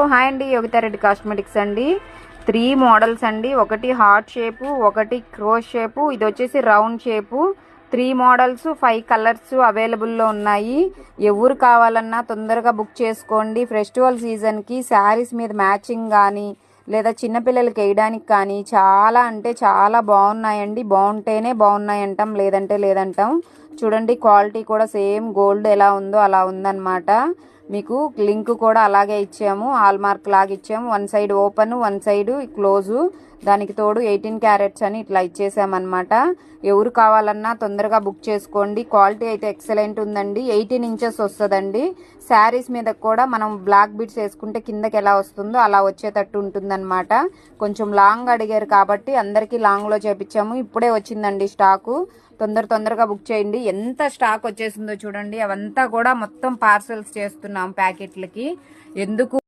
Hi అండి, Yogita Reddy cosmetics అండి. 3 models అండి. ఒకటి హార్ట్ షేపు, ఒకటి క్రోస్ షేపు, ఇది వచ్చేసి రౌండ్ షేపు. 3 మోడల్స్ 5 కలర్స్ అవైలబుల్లో ఉన్నాయి. ఎవరు కావాలన్నా తొందరగా బుక్ చేసుకోండి. ఫెస్టివల్ సీజన్కి శారీస్ మీద మ్యాచింగ్ కానీ లేదా చిన్నపిల్లలకి వేయడానికి కానీ చాలా అంటే చాలా బాగున్నాయండి. బాగుంటేనే బాగున్నాయి అంటాం, లేదంటే లేదంటాం. చూడండి, క్వాలిటీ కూడా సేమ్ గోల్డ్ ఎలా ఉందో అలా ఉందన్నమాట. మీకు లింక్ కూడా అలాగే ఇచ్చాము, హాల్ మార్క్ లాగా ఇచ్చాము. 1 సైడ్ ఓపెన్, 1 సైడ్ క్లోజు. దానికి తోడు 18 క్యారెట్స్ అని ఇట్లా ఇచ్చేసామన్నమాట. ఎవరు కావాలన్నా తొందరగా బుక్ చేసుకోండి. క్వాలిటీ అయితే ఎక్సలెంట్ ఉందండి. 18 ఇంచెస్ వస్తుందండి. శారీస్ మీద కూడా మనం బ్లాక్ బీడ్స్ వేసుకుంటే కిందకి ఎలా వస్తుందో అలా వచ్చేటట్టు ఉంటుందన్నమాట. కొంచెం లాంగ్ అడిగారు కాబట్టి అందరికీ లాంగ్లో చేపించాము. ఇప్పుడే వచ్చిందండి స్టాకు. తొందరగా బుక్ చేయండి. ఎంత స్టాక్ వచ్చేసిందో చూడండి. అవంతా కూడా మొత్తం పార్సల్స్ చేస్తున్నాం ప్యాకెట్లకి. ఎందుకు